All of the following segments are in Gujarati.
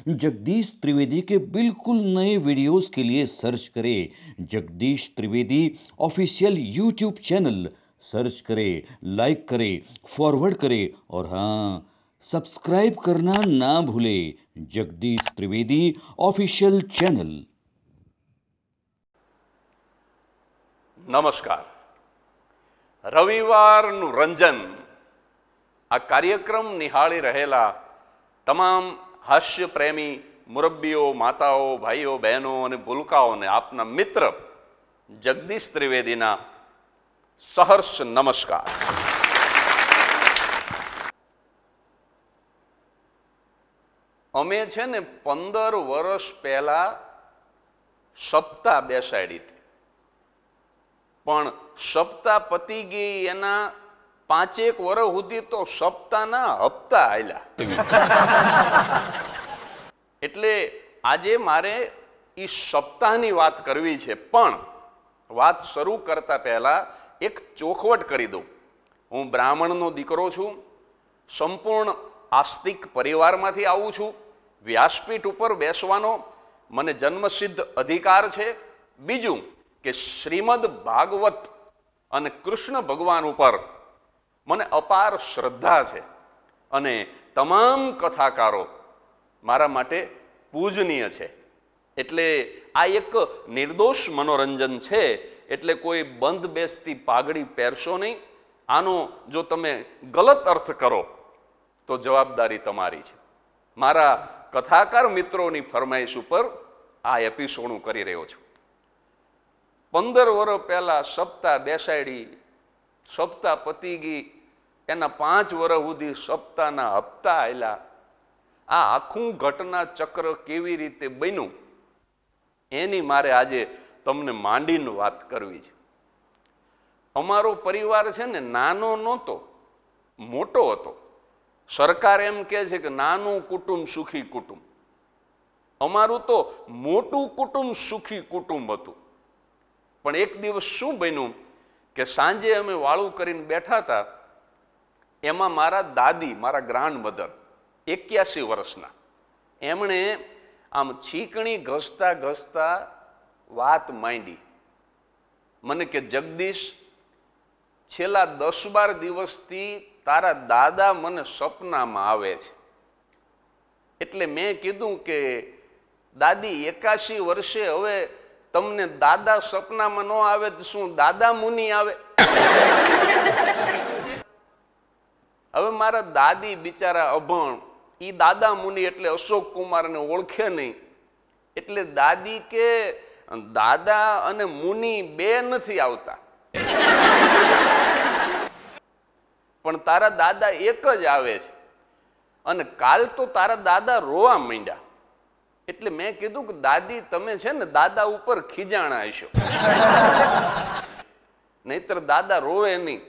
जगदीश त्रिवेदी के बिल्कुल नए वीडियोस के लिए सर्च करें Jagdish Trivedi official YouTube channel. Search करें, लाइक करें, फॉरवर्ड करें और हाँ, सब्सक्राइब करना ना भूलें। Jagdish Trivedi official channel. નમસ્કાર. રવિવારનું રંજન આ કાર્યક્રમ નિહાળી રહેલા તમામ હાસ્ય પ્રેમી મુરબ્બીઓ, માતાઓ, ભાઈઓ, બહેનો અને ભૂલકાઓને આપના મિત્ર જગદીશ ત્રિવેદીના સહર્ષ નમસ્કાર. અમે છે ને 15 વર્ષ પહેલા સપ્તાહ બેસાડી હતી, પણ સપ્તાહ પતી ગઈ એના 5-1 વર્ષ સુધી તો સપ્તાહના હપ્તા આલ્યા. એટલે આજે મારે ઈ સપ્તાહની વાત કરવી છે, પણ વાત શરૂ કરતા પહેલા એક ચોખવટ કરી દઉં. હું બ્રાહ્મણનો દીકરો છું, સંપૂર્ણ આસ્તિક પરિવારમાંથી આવું છું. વ્યાસપીઠ ઉપર બેસવાનો મને જન્મસિદ્ધ અધિકાર છે. બીજું કે શ્રીમદ ભાગવત અને કૃષ્ણ ભગવાન ઉપર મને અપાર શ્રદ્ધા છે અને તમામ કથાકારો મારા માટે પૂજનીય છે. એટલે આ એક નિર્દોષ મનોરંજન છે, એટલે કોઈ બંધ બેસતી પાઘડી પહેરશો નહીં. આનો જો તમે ગલત અર્થ કરો તો જવાબદારી તમારી છે. મારા કથાકાર મિત્રોની ફરમાઈશ ઉપર આ એપિસોડ હું કરી રહ્યો છું. 15 વર્ષ પહેલા સપ્તાહ બેસાડી, સપ્તાહ પતી ગઈ, એના 5 વર્ષ સુધી સપ્તાહના હપ્તા આયલા. આ આખું ઘટના ચક્ર કેવી રીતે બન્યું એની મારે આજે તમને માંડીને વાત કરવી છે. અમારો પરિવાર છે ને નાનો નહોતો, મોટો હતો. સરકાર એમ કહે છે કે નાનું કુટુંબ સુખી કુટુંબ. અમારું તો મોટું કુટુંબ સુખી કુટુંબ હતું. પણ એક દિવસ શું બન્યું કે સાંજે અમે વાળું કરીને બેઠા હતા, એમાં મારા દાદી, મારા ગ્રાન્ડ મધર 81 વર્ષના, એમણે આમ છીકણી ઘસતા ઘસતા વાત માંડી. મને કે જગદીશ, છેલ્લા 10-12 દિવસથી તારા દાદા મને સપનામાં આવે છે. એટલે મેં કીધું કે દાદી 81 વર્ષે હવે તમને દાદા સપનામાં ન આવે તો શું દાદા મુનિ આવે? હવે મારા દાદી બિચારા અભણ, ઈ દાદા મુનિ એટલે અશોક કુમારને ઓળખે નહીં. એટલે દાદી કે દાદા અને મુનિ બે નથી આવતા, પણ તારા દાદા એક જ આવે છે. અને કાલ તો તારા દાદા રોવા માંડ્યા. એટલે મેં કીધું કે દાદી તમે છે ને દાદા ઉપર ખીજાણા હશો, નહીતર દાદા રોવે નહીં.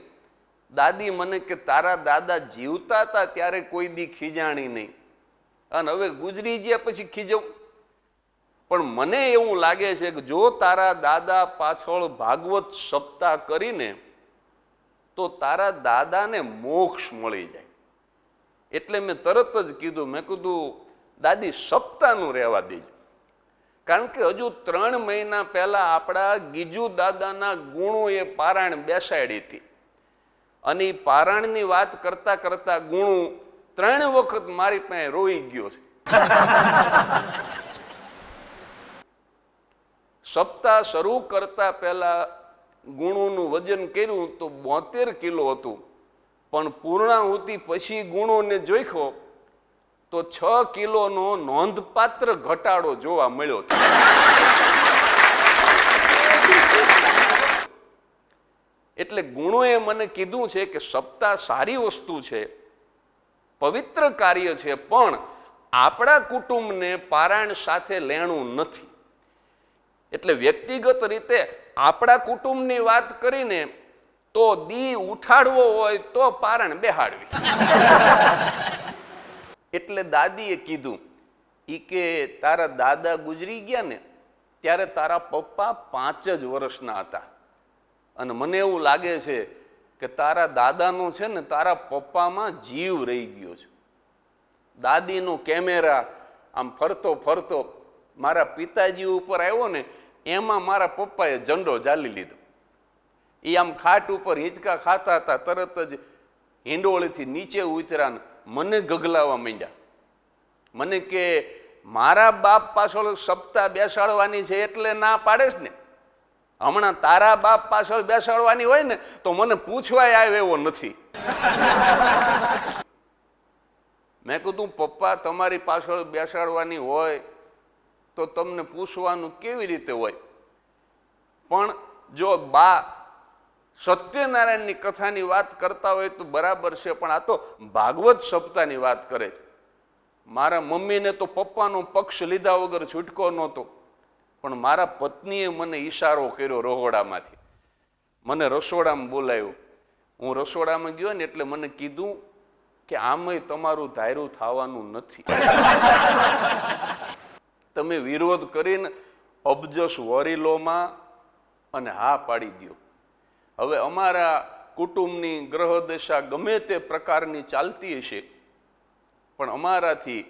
દાદી મને કે તારા દાદા જીવતા હતા ત્યારે કોઈ દી ખીજાણી નહીં, અને હવે ગુજરી ગયા પછી ખીજવું. પણ મને એવું લાગે છે કે જો તારા દાદા પાછળ ભાગવત સપ્તાહ કરીને તો તારા દાદાને મોક્ષ મળી જાય. એટલે મેં તરત જ કીધું, મેં કીધું દાદી સપ્તાહનું રહેવા દેજો, કારણ કે હજુ 3 મહિના પહેલા આપણા ગીજુ દાદાના ગુણોએ પારાયણ બેસાડી હતી, અને એ પારાયણની વાત કરતા કરતા ગુણો 3 વખત મારી પાસે રોઈ ગયો છે. સપ્તાહ શરૂ કરતા પહેલા ગુણોનું વજન કર્યું તો 72 કિલો હતું, પણ પૂર્ણાહુતિ પછી ગુણોને જોઈખો તો 6 કિલોનો નોંધપાત્ર ઘટાડો જોવા મળ્યો. એટલે ગુણોએ મને કીધું છે કે સપ્તાહ સારી વસ્તુ છે, પવિત્ર કાર્ય છે, પણ આપણા કુટુંબને પારાયણ સાથે લેણું નથી. એટલે વ્યક્તિગત રીતે આપણા કુટુંબની વાત કરીને તો દી ઉઠાડવો હોય તો પારાયણ બેહાડવી. એટલે દાદીએ કીધું, ઈ કે તારા દાદા ગુજરી ગયા ને ત્યારે તારા પપ્પા 5 જ વર્ષના હતા, અને મને એવું લાગે છે કે તારા દાદાનો છે ને તારા પપ્પામાં જીવ રહી ગયો છે. દાદીનો કેમેરા આમ ફરતો ફરતો મારા પિતાજી ઉપર આવ્યો ને, એમાં મારા પપ્પાએ ઝંડો ઝાલી લીધો. એ આમ ખાટ ઉપર હિંચકા ખાતા હતા, તરત જ હિંડોળીથી નીચે ઉતર્યા ને મને ગગલાવા માંડ્યા. મને કે મારા બાપ પાછળ સપ્તાહ બેસાડવાની છે એટલે ના પાડેશ ને, હમણાં તારા બાપ પાછળ બેસાડવાની હોય ને તો મને પૂછવાય આવે એવો નથી. મેં કીધું પપ્પા તમારી પાછળ બેસાડવાની હોય તો તમને પૂછવાનું કેવી રીતે હોય? પણ જો બા સત્યનારાયણની કથાની વાત કરતા હોય તો બરાબર છે, પણ આ તો ભાગવત સપ્તાહની વાત કરે છે. મારા મમ્મીને તો પપ્પાનો પક્ષ લીધા વગર છૂટકો નહોતો, પણ મારા પત્નીએ મને ઈશારો કર્યો રહોડામાંથી, મને રસોડામાં બોલાવ્યો. હું રસોડામાં ગયો ને એટલે મને કીધું કે આમાંય તમારું ધાર્યું થવાનું નથી. તમે વિરોધ કરીને અબજસ વરીલોમાં અને હા પાડી દો. હવે અમારા કુટુંબની ગ્રહ દશા ગમે તે પ્રકારની ચાલતી હશે, પણ અમારાથી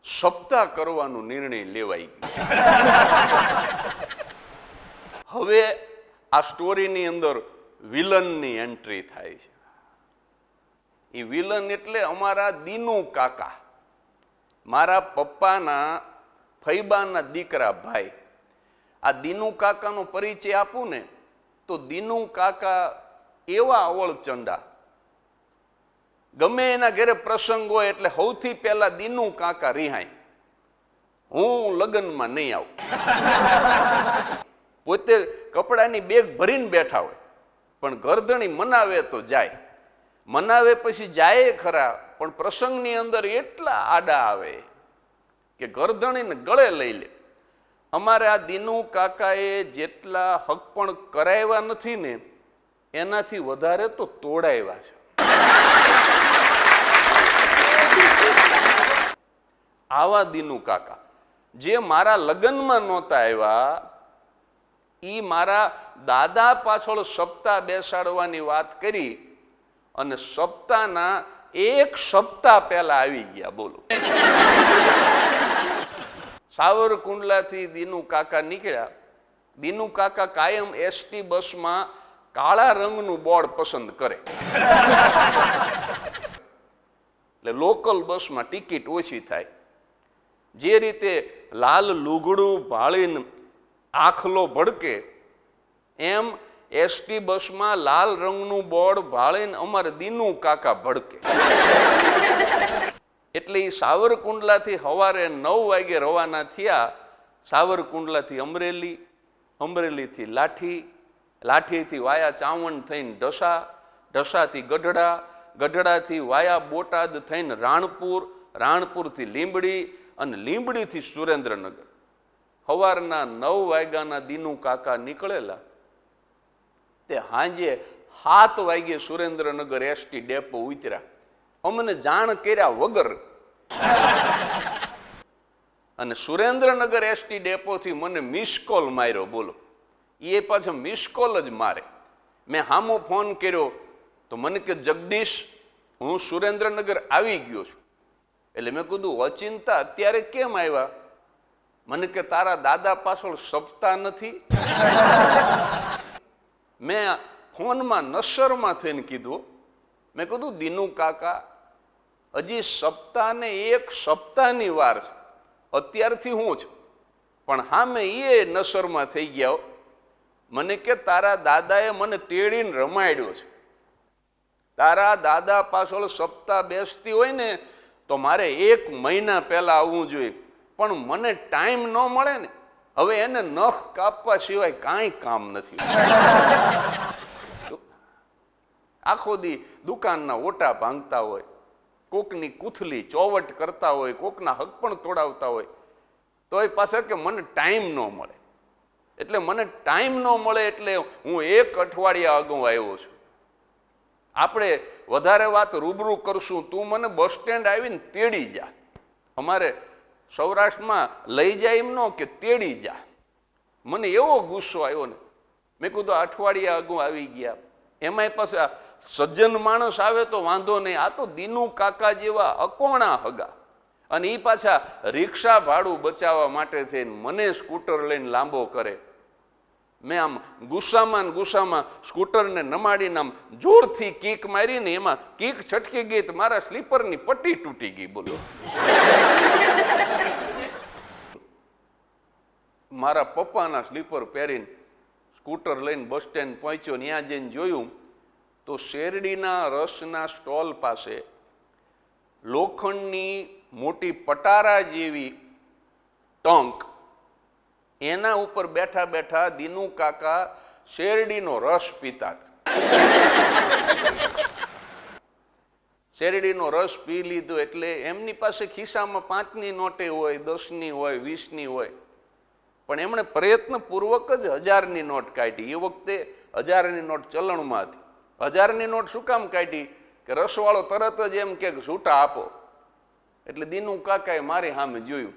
સપ્તાહ કરવાનો નિર્ણય લેવાઈ ગયો. હવે આ સ્ટોરીની અંદર વિલનની એન્ટ્રી થાય છે. એ વિલન એટલે અમારા દીનુ કાકા, મારા પપ્પાના ફૈબાના દીકરા ભાઈ. આ દીનુ કાકાનો પરિચય આપું ને તો દીનુ કાકા એવા અવળચંડા, ગમે એના ઘરે પ્રસંગ હોય એટલે સૌથી પહેલા દીનુ કાકા રિહાય, હું લગ્નમાં નહીં આવું. પોતે કપડાની બેગ ભરીને બેઠા હોય, પણ ગરદણી મનાવે તો જાય, મનાવે પછી જાય ખરા, પણ પ્રસંગની અંદર એટલા આડા આવે કે ગરદણીને ગળે લઈ લે. અમારે આ દીનુ કાકાએ જેટલા હક પણ કરાવ્યા નથી ને એનાથી વધારે તો તોડાવ્યા છે. આવા દીનુ કાકા જે મારા લગ્નમાં નહોતા આવ્યા, ઈ મારા દાદા પાછળ સપ્તાહ બેસાડવાની વાત કરી અને સપ્તાહના એક સપ્તાહ પહેલા આવી ગયા. બોલો, સાવરકુંડલાથી દીનુ કાકા નીકળ્યા. દીનુ કાકા કાયમ એસટી બસમાં કાળા રંગનું બોર્ડ પસંદ કરે, એટલે લોકલ બસમાં ટિકિટ ઓછી થાય. જે રીતે લાલ લુગડું ભાળીને આખલો ભડકે, એમ એસટી બસમાં લાલ રંગનું બોર્ડ ભાળીને અમારે દીનુ કાકા ભડકે. એટલે એ સાવરકુંડલાથી સવારે 9 વાગે રવાના થયા. સાવરકુંડલાથી અમરેલી, અમરેલીથી લાઠી, લાઠીથી વાયા ચાવણ થઈને ઢસા, ઢસાથી ગઢડા, ગઢડાથી વાયા બોટાદ થઈને રાણપુર, રાણપુરથી લીંબડી અને લીંબડીથી સુરેન્દ્રનગર. સવારના 9 વાગ્યાના દીનુ કાકા નીકળેલા, તે સાંજે 7 વાગ્યે સુરેન્દ્રનગર એસટી ડેપો ઉતર્યા, અમને જાણ કર્યા વગર. અને સુરેન્દ્રનગર એસટી ડેપોથી મને મિસ કોલ માર્યો. બોલો, એ પાછો મિસ કોલ જ મારે. મેં હામો ફોન કર્યો તો મને કે જગદીશ હું સુરેન્દ્રનગર આવી ગયો છું. એટલે મેં કીધું અચિંતા અત્યારે કેમ આવ્યા? મને કે તારા દાદા પાછળ સપ્તાહ નથી. મેં ફોનમાં નસરમાં થઈને કીધું, મેં કીધું દીનુ કાકા હજી સપ્તાહને એક સપ્તાહની વાર છે, અત્યારથી હું છું. પણ હા મેં એ નસરમાં થઈ ગયા. મને કે તારા દાદાએ મને તેડીને રમાડ્યો છે. તારા દાદા પાછળ સપ્તાહ બેસતી હોય ને તો મારે 1 મહિના પહેલા આવવું જોઈએ, પણ મને ટાઈમ ન મળે ને. હવે એને નખ કાપવા સિવાય કાંઈ કામ નથી. આખો દી દુકાનના ઓટા ભાંગતા હોય, કોકની કૂથલી ચોવટ કરતા હોય, કોકના હક પણ તોડાવતા હોય, તો એ પાસે કે મને ટાઈમ ન મળે. એટલે મને ટાઈમ ન મળે એટલે હું 1 અઠવાડિયા અગાઉ આવ્યો છું. આપણે વધારે વાત રૂબરૂ કરશું, તું મને બસ સ્ટેન્ડ આવીને તેડી જા. અમારે સૌરાષ્ટ્રમાં લઈ જાય એમ ન કે તેડી જા. મને એવો ગુસ્સો આવ્યો ને. મેં કીધું અઠવાડિયા અગાઉ આવી ગયા. એમાંય પાછા સજ્જન માણસ આવે તો વાંધો નહીં, આ તો દીનુ કાકા જેવા અકોણા હગા અને એ પાછા રિક્ષા ભાડું બચાવવા માટે થઈને મને સ્કૂટર લઈને લાંબો કરે. મેં આમ ગુસ્સામાં ને ગુસ્સામાં સ્કૂટરને નમાડીને આમ જોરથી કીક મારીને એમાં કીક છટકી ગઈ તો મારા સ્લીપરની પટ્ટી તૂટી ગઈ. બોલો, મારા પપ્પાના સ્લીપર પહેરીને સ્કૂટર લઈને બસ સ્ટેન્ડ પહોંચ્યો. ત્યાં જઈને જોયું તો શેરડીના રસના સ્ટોલ પાસે લોખંડની મોટી પટારા જેવી ટંક, એના ઉપર બેઠા બેઠા દીનુ કાકા શેરડીનો રસ પીતા હતા. શેરડીનો રસ પી લીધો એટલે એમની પાસે ખિસ્સામાં 5ની નોટે હોય, 10ની હોય, 20ની હોય, પણ એમણે પ્રયત્નપૂર્વક જ 1000ની નોટ કાઢી. એ વખતે 1000ની નોટ ચલણમાં હતી. 1000ની નોટ શું કામ કાઢી? કે રસવાળો તરત જ એમ કે છૂટા આપો. એટલે દીનુ કાકાએ મારી સામે જોયું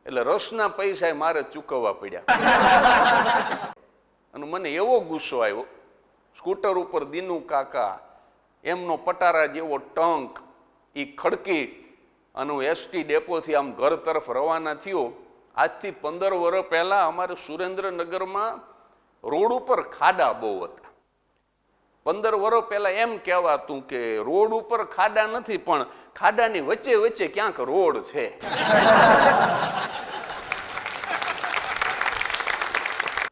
એટલે રસના પૈસા મારે ચૂકવવા પડ્યા. અને મને એવો ગુસ્સો આવ્યો. સ્કૂટર ઉપર દીનુ કાકા, એમનો પટારા જેવો ટંક, એ ખડકી અને હું એસટી ડેપોથી આમ ઘર તરફ રવાના થયો. આજથી 15 વર્ષ પહેલા અમારે સુરેન્દ્રનગરમાં રોડ ઉપર ખાડા બહુ હતા. 15 વર્ષ પહેલા એમ કહેવાતું કે રોડ ઉપર ખાડા નથી, પણ ખાડાની વચ્ચે વચ્ચે ક્યાંક રોડ છે.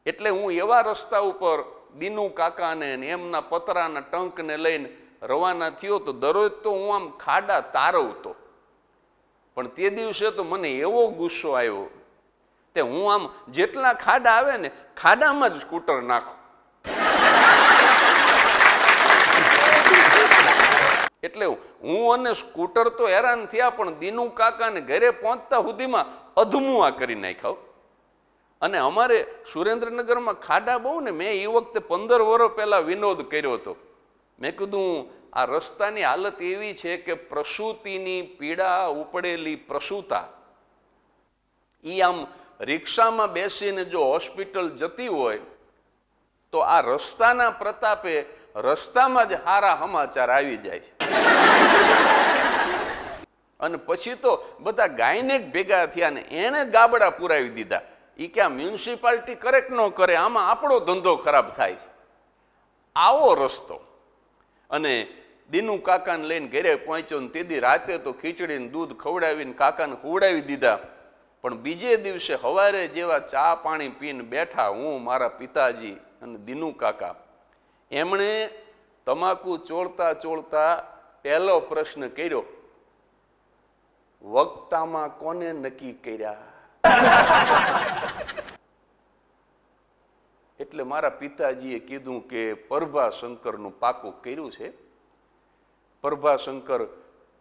એટલે હું એવા રસ્તા ઉપર દીનુ કાકાને એમના પતરાના ટંકને લઈને રવાના થયો તો દરરોજ તો હું આમ ખાડા તારવતો, પણ તે દિવસે તો મને એવો ગુસ્સો આવ્યો તે હું આમ જેટલા ખાડા આવે ને ખાડામાં જ સ્કૂટર નાખું. એટલે હું અને સ્કૂટર તો હેરાન થયા, પણ દીનુ કાકાને ઘરે પહોંચતા સુધીમાં અધમુઆ કરી નાખ્યા. અને અમારે સુરેન્દ્રનગરમાં ખાડા બહુ ને. મેં એ વખતે 15 વર્ષ પહેલા વિનોદ કર્યો હતો. મેં કીધું આ રસ્તાની હાલત એવી છે કે પ્રસૂતિની પીડા ઉપડેલી પ્રસૂતા એ આમ રિક્ષામાં બેસીને જો હોસ્પિટલ જતી હોય તો આ રસ્તાના પ્રતાપે રસ્તામાં જ સારા સમાચાર આવી જાય છે. અને પછી તો બધા ગાયનેક ભેગા થયા ને એને ગાબડા પુરાવી દીધા. એ કે આ મ્યુનિસિપાલિટી કરે કે ન કરે, આમાં આપણો ધંધો ખરાબ થાય છે. આવો રસ્તો. અને દીનુ કાકાને લઈને ઘરે પહોંચ્યો ને તેદી રાતે તો ખીચડીને દૂધ ખવડાવીને કાકાને ખવડાવી દીધા. પણ બીજે દિવસે સવારે જેવા ચા પાણી પીને બેઠા હું, મારા પિતાજી અને દીનુ કાકા, એમણે તમાકુ ચોળતા ચોળતા પહેલો પ્રશ્ન કર્યો, વક્તામાં કોને નક્કી કર્યા? એટલે મારા પિતાજીએ કીધું કે પ્રભાશંકરનું પાકું કર્યું છે. પ્રભાશંકર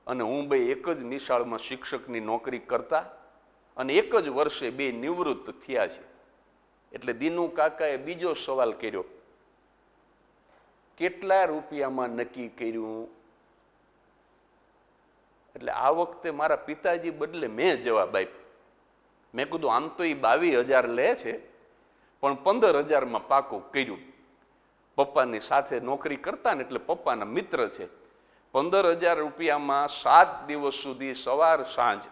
અને હું બે એક જ નિશાળમાં શિક્ષકની નોકરી કરતા અને એક જ વર્ષે બે નિવૃત્ત થયા છે. એટલે દીનુ કાકાએ બીજો સવાલ કર્યો, કેટલા રૂપિયામાં નક્કી કર્યું? એટલે આ વખતે મારા પિતાજી બદલે મેં જવાબ આપ્યો. મેં કીધું આમ તો એ 22,000 લે છે, પણ 15,000માં પાકું કર્યું. પપ્પાની સાથે નોકરી કરતા ને એટલે પપ્પાના મિત્ર છે. 15,000 રૂપિયામાં 7 દિવસ સુધી સવાર સાંજ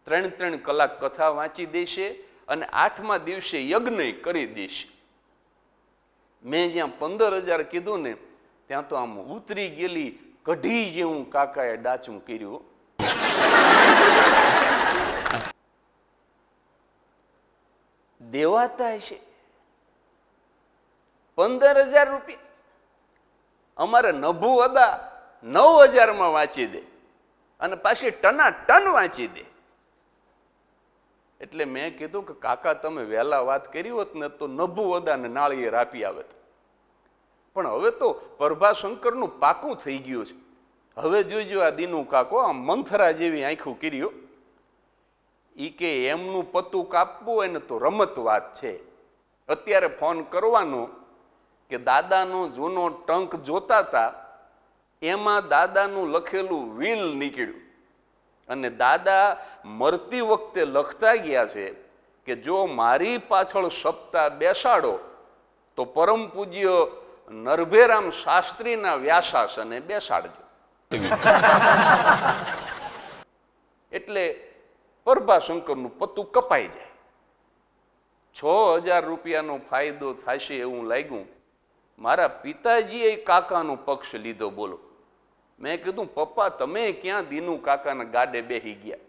3 કલાક કથા વાંચી દેશે અને 8મા દિવસે યજ્ઞ કરી દેશે. મેં જ્યાં 15,000 કીધું ને ત્યાં તો આમ ઉતરી ગયેલી કઢી જેવું કાકાએ ડાચું કર્યું. દેવાતા છે 15,000 રૂપિયા. અમારે નભુ અદા 9,000માં વાંચી દે અને પાછી ટના ટન વાંચી દે. એટલે મેં કીધું કે કાકા તમે વહેલા વાત કરી હોત ને તો નભુ અદાને નાળિયેર આપી આવે. પણ હવે તો પ્રભાશંકરનું પાકું થઈ ગયું છે. હવે જોઈજો આ દીનુ કાકો આમ મંથરા જેવી આંખું કર્યો. ઈ કે એમનું પતું કાપવું હોય ને તો રમત વાત છે. અત્યારે ફોન કરવાનો કે દાદાનો જૂનો ટંક જોતા હતા, એમાં દાદાનું લખેલું વિલ નીકળ્યું અને દાદા મરતી વખતે લખતા ગયા છે કે જો મારી પાછળ સપ્તાહ બેસાડો તો પરમ પૂજ્ય નરભેરામ શાસ્ત્રીના વ્યાસાસને બેસાડજો. એટલે પ્રભાશંકરનું પત્તું કપાઈ જાય. 6,000 રૂપિયાનો ફાયદો થશે એવું લાગ્યું. મારા પિતાજીએ કાકાનો પક્ષ લીધો. બોલો, મેં કીધું પપ્પા તમે ક્યાં દીનુ કાકાના ગાડે બેસી ગયા?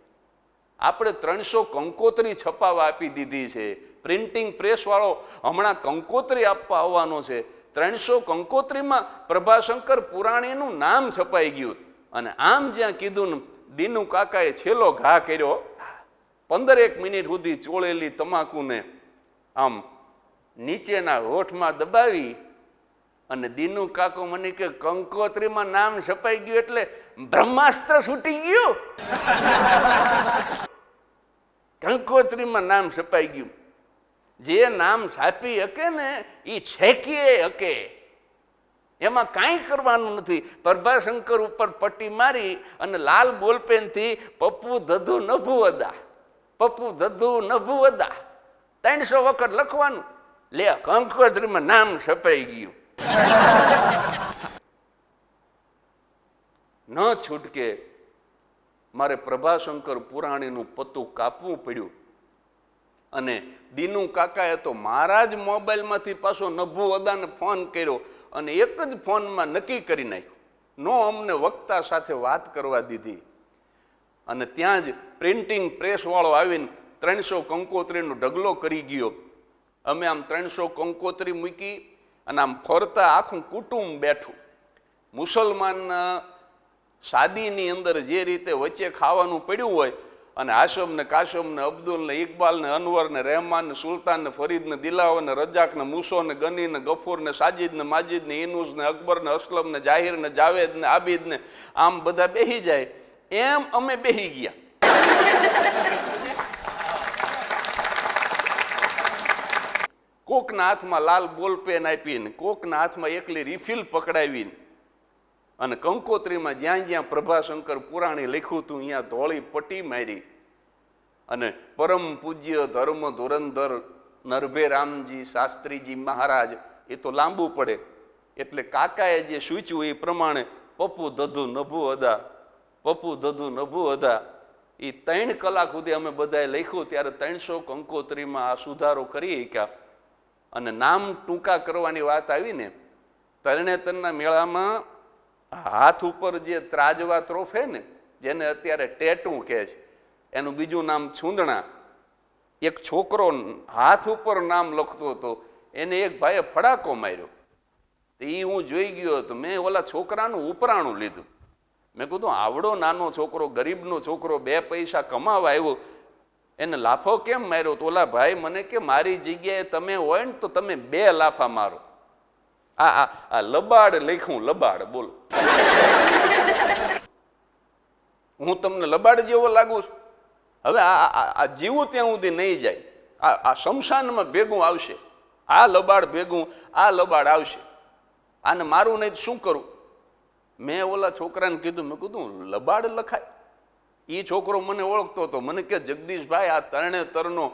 આપણે 300 કંકોત્રી છપાવા આપી દીધી છે. પ્રિન્ટિંગ પ્રેસ વાળો હમણાં કંકોત્રી આપવા આવવાનો છે. 300 કંકોત્રીમાં પ્રભાશંકર પુરાણીનું નામ છપાઈ ગયું. અને આમ જ્યાં કીધું ને દીનુ કાકાએ છેલ્લો ઘા કર્યો. 15 મિનિટ સુધી ચોળેલી તમાકુને આમ નીચેના હોઠમાં દબાવી અને દીનુ કાકો મને કે કંકોત્રીમાં નામ છપાઈ ગયું એટલે બ્રહ્માસ્ત્ર છૂટી ગયું. કંકોત્રીમાં નામ છપાઈ ગયું. જે નામ છાપી હકે ને એ છેકીએ હકે, એમાં કાંઈ કરવાનું નથી. પ્રભાશંકર ઉપર પટ્ટી મારી અને લાલ બોલપેનથી પપ્પુ ધધુ નભુ અદા, પપ્પુ ધધુ નભુ અદા 300 વખત લખવાનું. લે કંકોત્રીમાં નામ છપાઈ ગયું. ન છૂટકે મારે પ્રભાશંકર પુરાણીનું પત્તું કાપવું પડ્યું. અને દીનુ કાકાએ તો મારા જ મોબાઈલમાંથી પાછો નભુ અદાને ફોન કર્યો અને એક જ ફોનમાં નક્કી કરી નાખ્યું. નો અમને વક્તા સાથે વાત કરવા દીધી. અને ત્યાં જ પ્રિન્ટિંગ પ્રેસ વાળો આવીને 300 કંકોત્રીનો ઢગલો કરી ગયો. અમે આમ 300 કંકોત્રી મૂકી અને આમ ફરતા આખું કુટુંબ બેઠું. મુસલમાનના શાદીની અંદર જે રીતે વચ્ચે ખાવાનું પડ્યું હોય અને હાશમ ને કાશમ ને અબ્દુલ ને ઇકબાલ ને અનવર ને રહેમાન ને સુલતાન ને ફરીદ ને દિલાવર ને રજાક ને મૂસો ને ગની ને ગફૂર ને સાજિદ ને માજિદ ને ઇનુસ ને અકબર ને અસલમ ને જાહિર ને જાવેદ ને આબિદ ને આમ બધા બેહી જાય એમ અમે બેહી ગયા. કોકના હાથમાં લાલ બોલપેન આપીને કોકના હાથમાં એકલી રિફિલ પકડાવીને અને કંકોત્રીમાં જ્યાં જ્યાં પ્રભાશંકર પુરાણી લખ્યું હતું અહીંયા ધોળી પટ્ટી મારી અને પરમ પૂજ્ય ધર્મ ધુરંધર નરભે રામજી શાસ્ત્રીજી મહારાજ, એ તો લાંબુ પડે એટલે કાકાએ જે સૂચ્યું એ પ્રમાણે પપ્પુ ધધુ નભુ અદા, પપ્પુ ધધુ નભુ અદા એ 3 કલાક સુધી અમે બધાએ લખ્યું. ત્યારે 300 કંકોત્રીમાં આ સુધારો કરી શક્યા. અને નામ ટૂંકા કરવાની વાત આવી ને, તરણેતરના મેળામાં હાથ ઉપર જે ત્રાજવા ત્રોફે ને, જેને અત્યારે ટેટુ કહે છે, એનું બીજું નામ છૂંદણા. એક છોકરો હાથ ઉપર નામ લખતો હતો, એને એક ભાઈએ ફડાકો માર્યો. એ હું જોઈ ગયો હતો. મેં ઓલા છોકરાનું ઉપરાણું લીધું. મેં કીધું આવડો નાનો છોકરો, ગરીબનો છોકરો, 2 પૈસા કમાવા આવ્યો, એને લાફો કેમ માર્યો? તો ઓલા ભાઈ મને કે મારી જગ્યાએ તમે હોય ને તો તમે 2 લાફા મારો. આ લબાડ લખ્યું, લબાડ. બોલો, હું તમને લબાડ જેવો લાગુ છું? હવે આ જીવું ત્યાં સુધી નહીં જાય. આ શમશાનમાં ભેગું આવશે. આ લબાડ ભેગું આ લબાડ આવશે. આને મારું નહીં શું કરું? મેં ઓલા છોકરાને કીધું, મેં કીધું લબાડ લખાય? એ છોકરો મને ઓળખતો હતો. મને કે જગદીશભાઈ, આ તરણેતરનો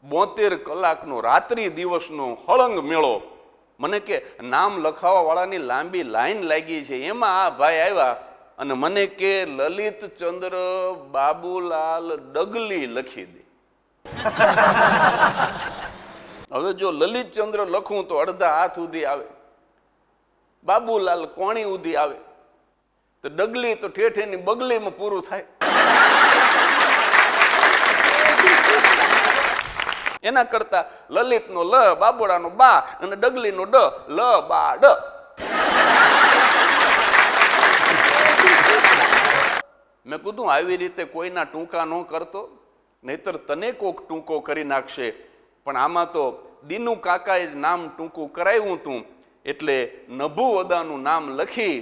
72 કલાકનો રાત્રિ દિવસનો હળંગ મેળો, મને કે નામ લખાવા વાળાની લાંબી લાઈન લાગી છે, એમાં આ ભાઈ આવ્યા અને મને કે લલિતચંદ્ર બાબુલાલ ડગલી લખી દે. હવે જો લલિતચંદ્ર લખું તો અડધા હાથ સુધી આવે, બાબુલાલ કોણી સુધી આવે, તો ડગલી તો ઠેઠેની બગલીમાં પૂરું થાય. એના કરતા લલિતનો લ, બાબુડાનો બા અને ડગલીનો ડ, લ બા ડ. મેં કીધું આવી રીતે કોઈના ટૂંકા ન કરતો, નહીતર તને કોક ટૂંકો કરી નાખશે. પણ આમાં તો દીનુ કાકાએ જ નામ ટૂંકું કરાવ્યું હતું એટલે નભુ અદાનું નામ લખી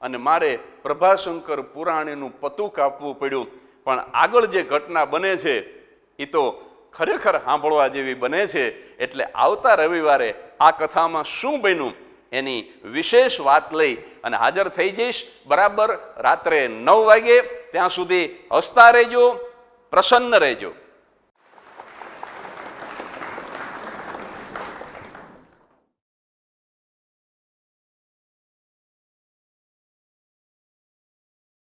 અને મારે પ્રભાશંકર પુરાણીનું પત્તું કાપવું પડ્યું. પણ આગળ જે ઘટના બને છે એ તો ખરેખર સાંભળવા જેવી બને છે. એટલે આવતા રવિવારે આ કથામાં શું બન્યું એની વિશેષ વાત લઈ અને હાજર થઈ જઈશ બરાબર રાત્રે 9 વાગે. ત્યાં સુધી હસતા રહેજો, પ્રસન્ન રહેજો.